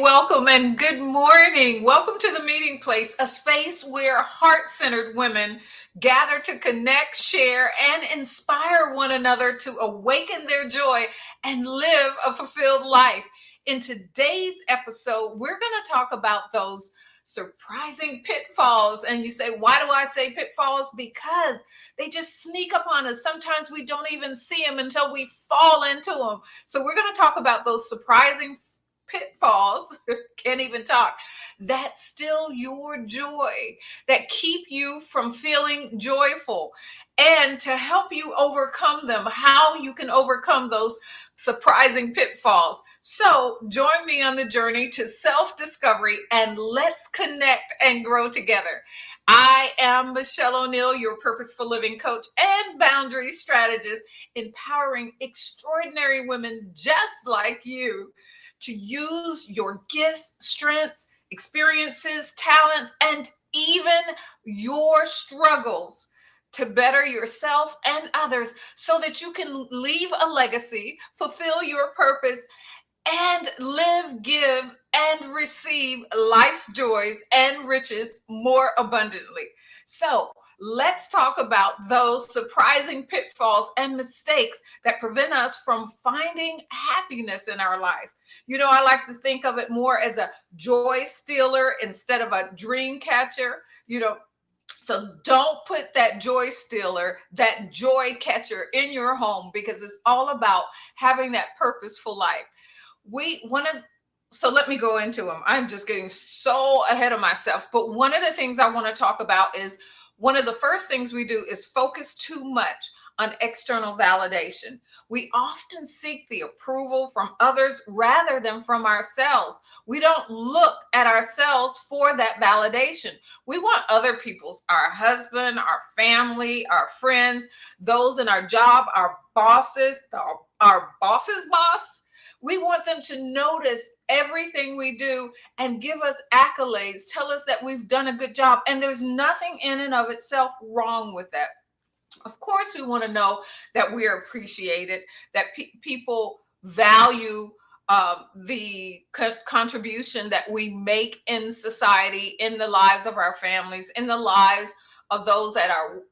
welcome, and good morning. Welcome to the meeting place, a space where heart centered women gather to connect, share, and inspire one another to awaken their joy and live a fulfilled life. In today's episode, we're going to talk about those surprising pitfalls. And you say, why do I say pitfalls? Because they just sneak up on us. Sometimes we don't even see them until we fall into them. So, we're going to talk about those surprising pitfalls, can't even talk, that still your joy, that keep you from feeling joyful, and to help you overcome them, how you can overcome those surprising pitfalls. So join me on the journey to self-discovery, and let's connect and grow together. I am Michelle O'Neill, your purposeful living coach and boundary strategist, empowering extraordinary women just like you to use your gifts, strengths, experiences, talents, and even your struggles to better yourself and others so that you can leave a legacy, fulfill your purpose, and live, give, and receive life's joys and riches more abundantly. So, let's talk about those surprising pitfalls and mistakes that prevent us from finding happiness in our life. I like to think of it more as a joy stealer instead of a dream catcher. So don't put that joy stealer, that joy catcher in your home, because it's all about having that purposeful life. We want to So let me go into them. I'm just getting so ahead of myself. But one of the things I want to talk about is one of the first things we do is focus too much on external validation. We often seek the approval from others rather than from ourselves. We don't look at ourselves for that validation. We want other people's, our husband, our family, our friends, those in our job, our bosses, our boss's boss. We want them to notice everything we do and give us accolades, tell us that we've done a good job. And there's nothing in and of itself wrong with that. Of course, we want to know that we are appreciated, that people value the contribution that we make in society, in the lives of our families, in the lives of those that are,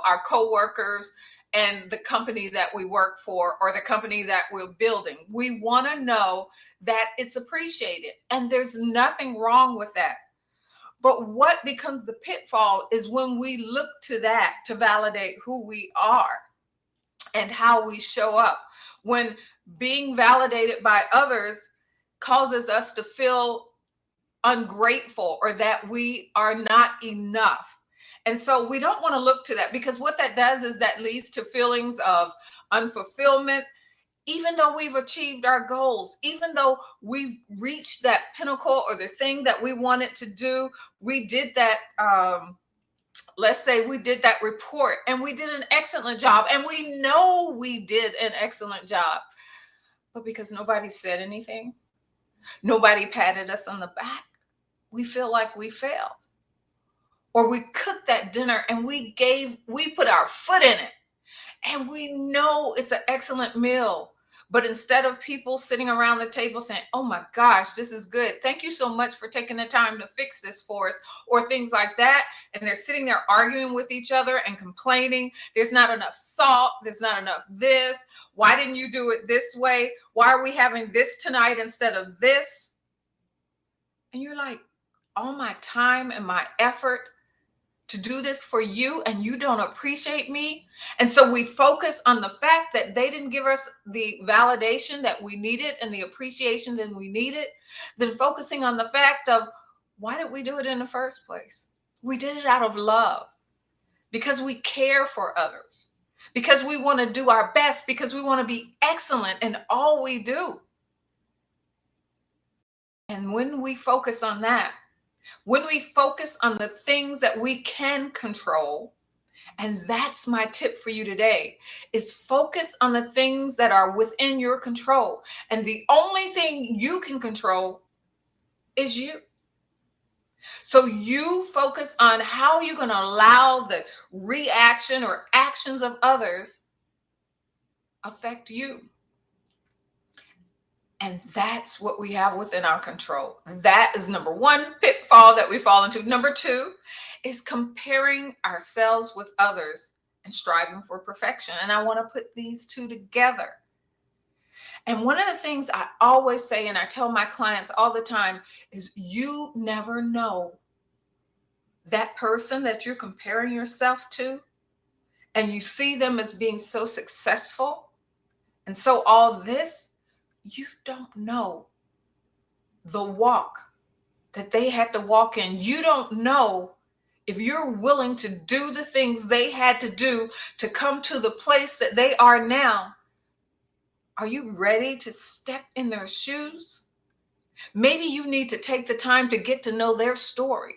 our coworkers and the company that we work for or the company that we're building. We want to know that it's appreciated, and there's nothing wrong with that. But what becomes the pitfall is when we look to that to validate who we are and how we show up. When being validated by others causes us to feel ungrateful or that we are not enough. And so we don't want to look to that, because what that does is that leads to feelings of unfulfillment. Even though we've achieved our goals, even though we've reached that pinnacle or the thing that we wanted to do, we did that. Let's say we did that report and we did an excellent job, and we know we did an excellent job. But because nobody said anything, nobody patted us on the back, we feel like we failed. Or we cooked that dinner and we put our foot in it, and we know it's an excellent meal. But instead of people sitting around the table saying, oh my gosh, this is good, thank you so much for taking the time to fix this for us, or things like that, and they're sitting there arguing with each other and complaining, there's not enough salt, there's not enough this, why didn't you do it this way? Why are we having this tonight instead of this? And you're like, all my time and my effort to do this for you, and you don't appreciate me. And so we focus on the fact that they didn't give us the validation that we needed and the appreciation that we needed, than focusing on the fact of, why did we do it in the first place? We did it out of love, because we care for others, because we want to do our best, because we want to be excellent in all we do. And when we focus on that, when we focus on the things that we can control, and that's my tip for you today, is focus on the things that are within your control. And the only thing you can control is you. So you focus on how you're going to allow the reaction or actions of others affect you. And that's what we have within our control. That is number one pitfall that we fall into. Number two is comparing ourselves with others and striving for perfection. And I want to put these two together. And one of the things I always say, and I tell my clients all the time, is you never know that person that you're comparing yourself to, and you see them as being so successful and so all this, you don't know the walk that they had to walk in. You don't know if you're willing to do the things they had to do to come to the place that they are now. Are you ready to step in their shoes? Maybe you need to take the time to get to know their story.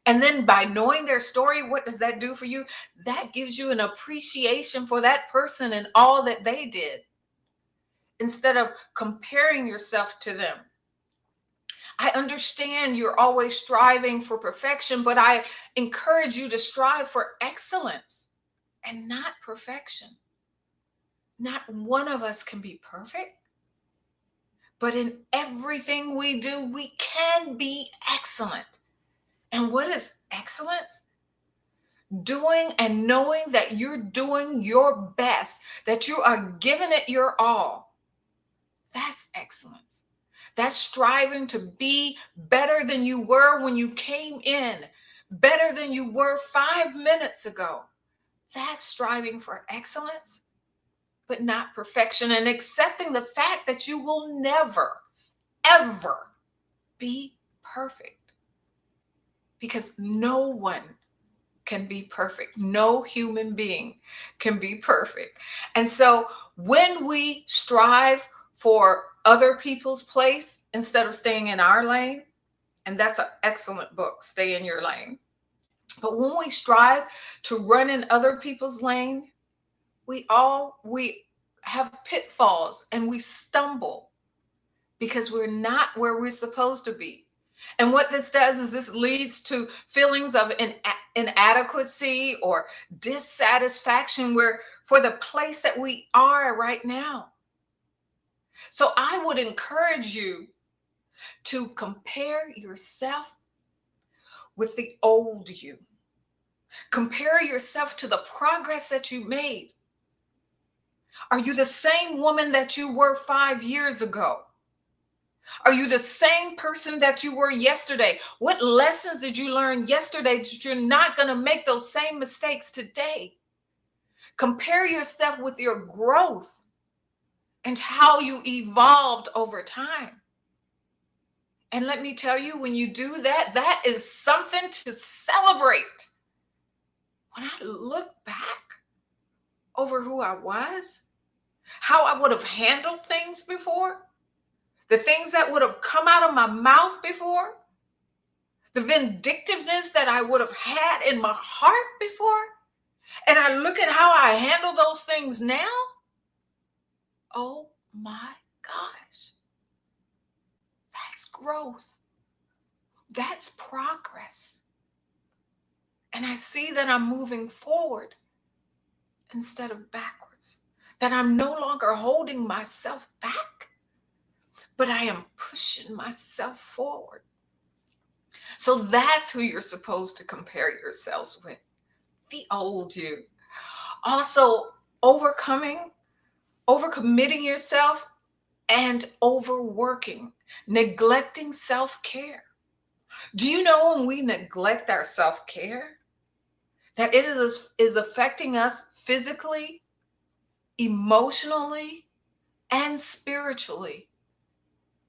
And then by knowing their story, what does that do for you? That gives you an appreciation for that person and all that they did, instead of comparing yourself to them. I understand you're always striving for perfection, but I encourage you to strive for excellence and not perfection. Not one of us can be perfect, but in everything we do, we can be excellent. And what is excellence? Doing and knowing that you're doing your best, that you are giving it your all. That's excellence. That's striving to be better than you were when you came in, better than you were 5 minutes ago. That's striving for excellence, but not perfection, and accepting the fact that you will never, ever be perfect, because no one can be perfect. No human being can be perfect. And so when we strive for other people's place instead of staying in our lane, and that's an excellent book, Stay in Your Lane. But when we strive to run in other people's lane, we have pitfalls and we stumble because we're not where we're supposed to be. And what this does is this leads to feelings of inadequacy or dissatisfaction for the place that we are right now. So I would encourage you to compare yourself with the old you. Compare yourself to the progress that you made. Are you the same woman that you were 5 years ago? Are you the same person that you were yesterday? What lessons did you learn yesterday that you're not going to make those same mistakes today? Compare yourself with your growth and how you evolved over time. And let me tell you, when you do that, that is something to celebrate. When I look back over who I was, how I would have handled things before, the things that would have come out of my mouth before, the vindictiveness that I would have had in my heart before, and I look at how I handle those things now, oh my gosh, that's growth. That's progress. And I see that I'm moving forward instead of backwards, that I'm no longer holding myself back, but I am pushing myself forward. So that's who you're supposed to compare yourselves with, the old you. Also, overcommitting yourself and overworking, neglecting self-care. Do you know when we neglect our self-care, that it is affecting us physically, emotionally, and spiritually?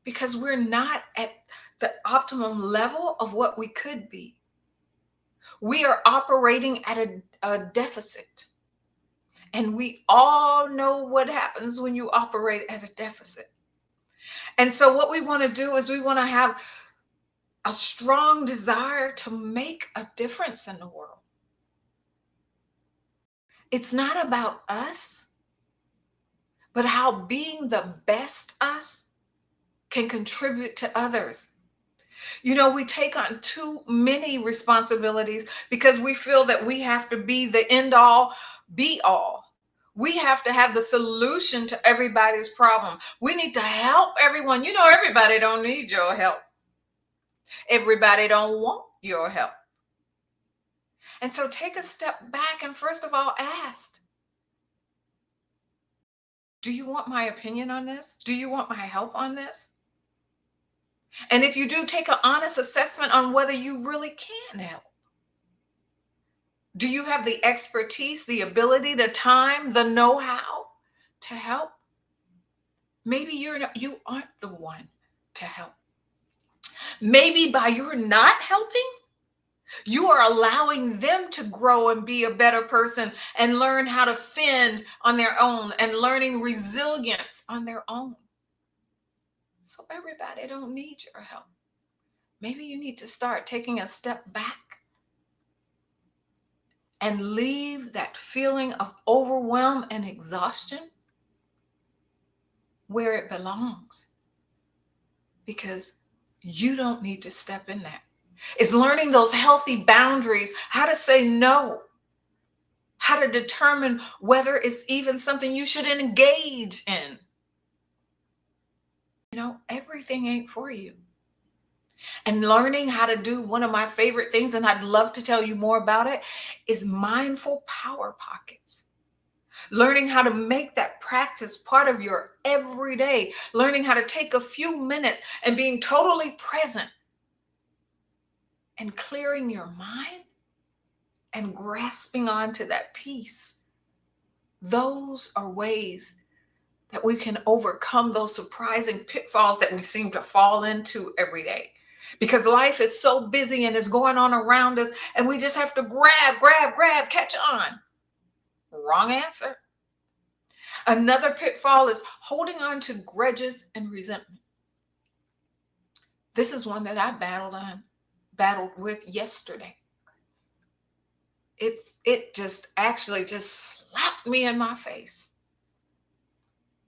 Because we're not at the optimum level of what we could be. We are operating at a deficit. And we all know what happens when you operate at a deficit. And so what we want to do is we want to have a strong desire to make a difference in the world. It's not about us, but how being the best us can contribute to others. You know, we take on too many responsibilities because we feel that we have to be the end all, be all. We have to have the solution to everybody's problem. We need to help everyone. You know, everybody don't need your help. Everybody don't want your help. And so take a step back and first of all ask, do you want my opinion on this? Do you want my help on this? And if you do, take an honest assessment on whether you really can help. Do you have the expertise, the ability, the time, the know-how to help? Maybe you aren't the one to help. Maybe by your not helping, you are allowing them to grow and be a better person and learn how to fend on their own and learning resilience on their own. So everybody don't need your help. Maybe you need to start taking a step back and leave that feeling of overwhelm and exhaustion where it belongs, because you don't need to step in that. It's learning those healthy boundaries, how to say no, how to determine whether it's even something you should engage in. You know, everything ain't for you. And learning how to do one of my favorite things, and I'd love to tell you more about it, is mindful power pockets. Learning how to make that practice part of your everyday, learning how to take a few minutes and being totally present and clearing your mind and grasping onto that peace. Those are ways that we can overcome those surprising pitfalls that we seem to fall into every day. Because life is so busy and is going on around us, and we just have to grab, catch on. Wrong answer. Another pitfall is holding on to grudges and resentment. This is one that I battled with yesterday. It just actually just slapped me in my face,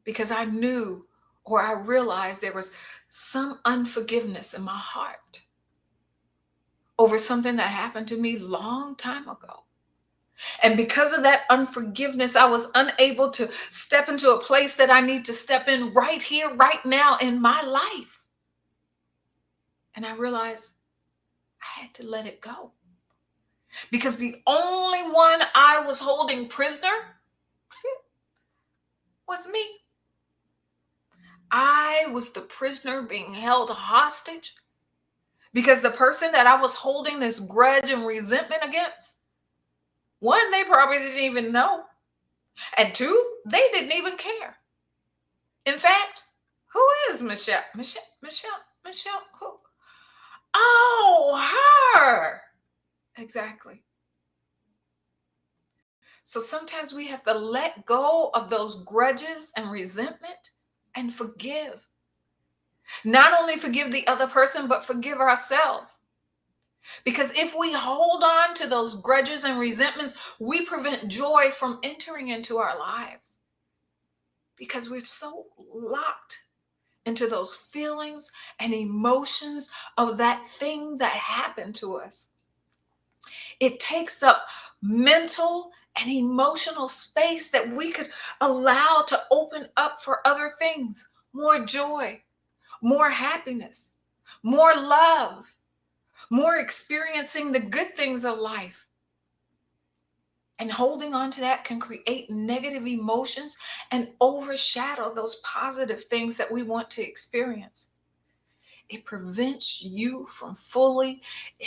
because I knew, or I realized, there was some unforgiveness in my heart over something that happened to me long time ago. And because of that unforgiveness, I was unable to step into a place that I need to step in right here, right now in my life. And I realized I had to let it go, because the only one I was holding prisoner was me. I was the prisoner being held hostage, because the person that I was holding this grudge and resentment against, one, they probably didn't even know. And two, they didn't even care. In fact, who is Michelle? Michelle, who? Oh, her. Exactly. So sometimes we have to let go of those grudges and resentment and forgive. Not only forgive the other person, but forgive ourselves. Because if we hold on to those grudges and resentments, we prevent joy from entering into our lives, because we're so locked into those feelings and emotions of that thing that happened to us. It takes up mental and emotional space that we could allow to open up for other things, more joy, more happiness, more love, more experiencing the good things of life. And holding on to that can create negative emotions and overshadow those positive things that we want to experience. It prevents you from fully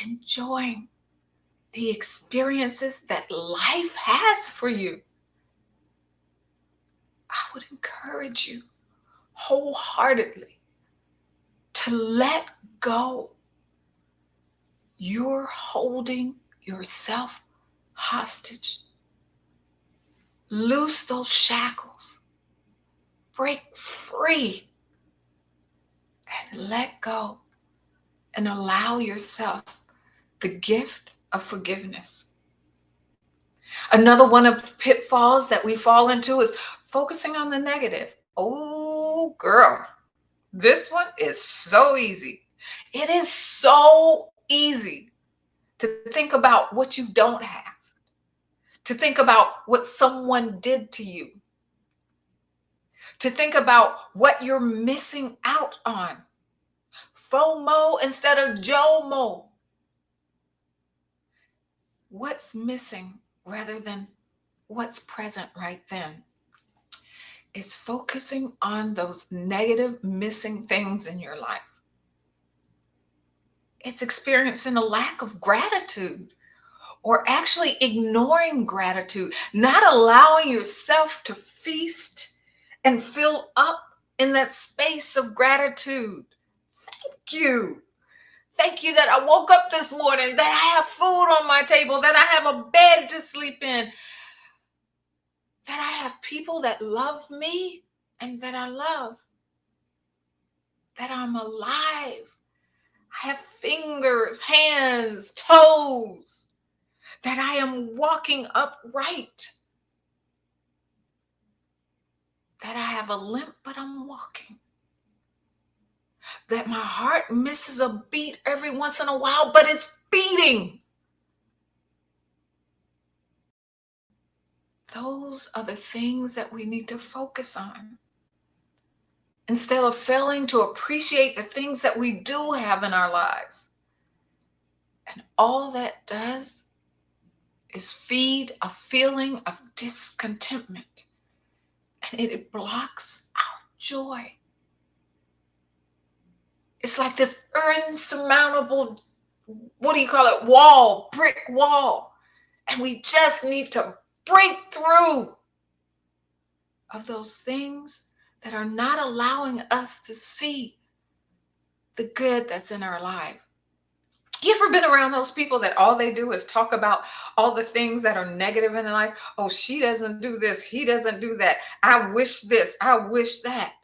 enjoying the experiences that life has for you. I would encourage you wholeheartedly to let go. You're holding yourself hostage. Loose those shackles. Break free and let go, and allow yourself the gift of forgiveness. Another one of the pitfalls that we fall into is focusing on the negative. Oh, girl, this one is so easy. It is so easy to think about what you don't have, to think about what someone did to you, to think about what you're missing out on. FOMO instead of JOMO. What's missing rather than what's present right then is focusing on those negative missing things in your life. It's experiencing a lack of gratitude or actually ignoring gratitude, not allowing yourself to feast and fill up in that space of gratitude. Thank you. Thank you that I woke up this morning, that I have food on my table, that I have a bed to sleep in, that I have people that love me and that I love, that I'm alive. I have fingers, hands, toes, that I am walking upright, that I have a limp, but I'm walking, that my heart misses a beat every once in a while, but it's beating. Those are the things that we need to focus on instead of failing to appreciate the things that we do have in our lives. And all that does is feed a feeling of discontentment, and it blocks our joy. It's like this insurmountable, wall, brick wall. And we just need to break through of those things that are not allowing us to see the good that's in our life. You ever been around those people that all they do is talk about all the things that are negative in their life? Oh, she doesn't do this. He doesn't do that. I wish this. I wish that.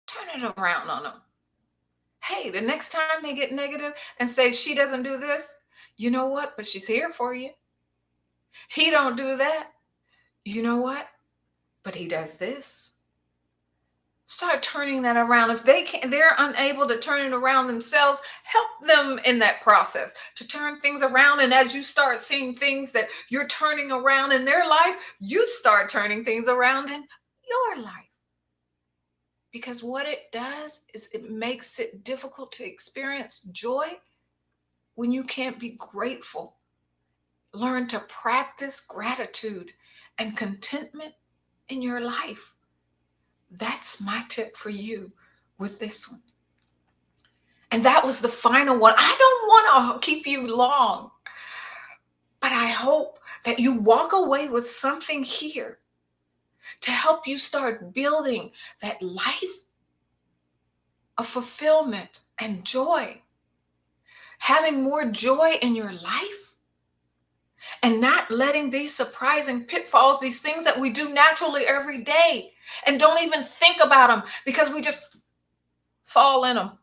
Turn it around on them. Hey, the next time they get negative and say she doesn't do this, you know what? But she's here for you. He don't do that. You know what? But he does this. Start turning that around. If they're unable to turn it around themselves, help them in that process to turn things around. And as you start seeing things that you're turning around in their life, you start turning things around in your life. Because what it does is it makes it difficult to experience joy when you can't be grateful. Learn to practice gratitude and contentment in your life. That's my tip for you with this one. And that was the final one. I don't want to keep you long, but I hope that you walk away with something here to help you start building that life of fulfillment and joy. Having more joy in your life and not letting these surprising pitfalls, these things that we do naturally every day and don't even think about them because we just fall in them.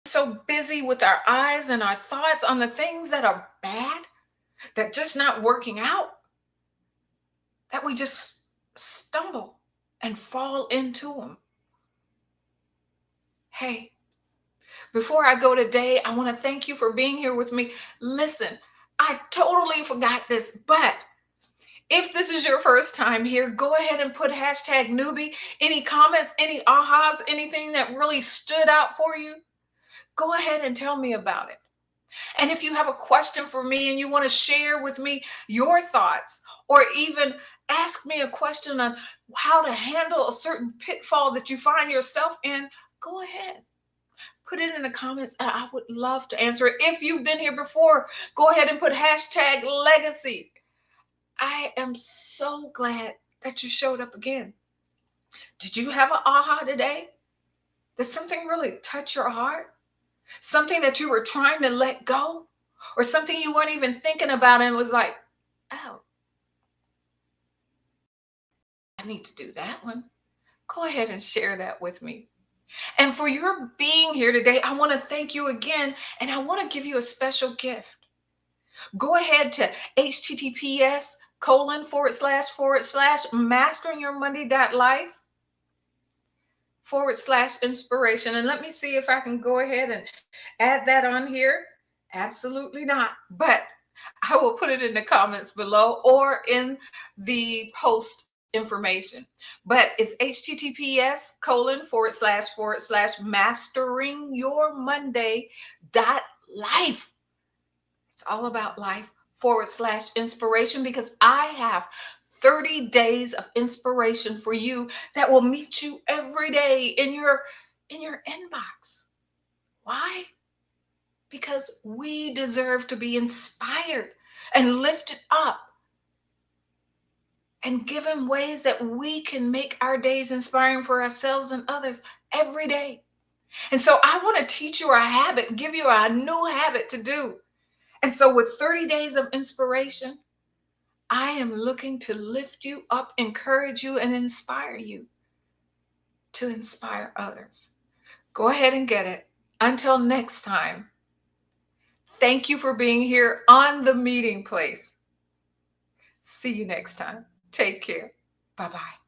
So busy with our eyes and our thoughts on the things that are bad, that just not working out, that we just stumble and fall into them. Hey, before I go today, I want to thank you for being here with me. Listen, I totally forgot this, but if this is your first time here, go ahead and put hashtag newbie. Any comments, any ahas, anything that really stood out for you, go ahead and tell me about it. And if you have a question for me and you want to share with me your thoughts, or even ask me a question on how to handle a certain pitfall that you find yourself in, go ahead. Put it in the comments. I would love to answer it. If you've been here before, go ahead and put hashtag legacy. I am so glad that you showed up again. Did you have an aha today? Did something really touch your heart? Something that you were trying to let go? Or something you weren't even thinking about and was like, oh, I need to do that one. Go ahead and share that with me. And for your being here today, I want to thank you again. And I want to give you a special gift. Go ahead to https://masteringyourmonday.life/inspiration. And let me see if I can go ahead and add that on here. Absolutely not. But I will put it in the comments below or in the post information. But it's https://masteringyourmonday.life. It's all about life / inspiration, because I have 30 days of inspiration for you that will meet you every day in your inbox. Why? Because we deserve to be inspired and lifted up and given ways that we can make our days inspiring for ourselves and others every day. And so I want to teach you a habit, give you a new habit to do. And so with 30 days of inspiration, I am looking to lift you up, encourage you, and inspire you to inspire others. Go ahead and get it. Until next time, thank you for being here on the meeting place. See you next time. Take care. Bye bye.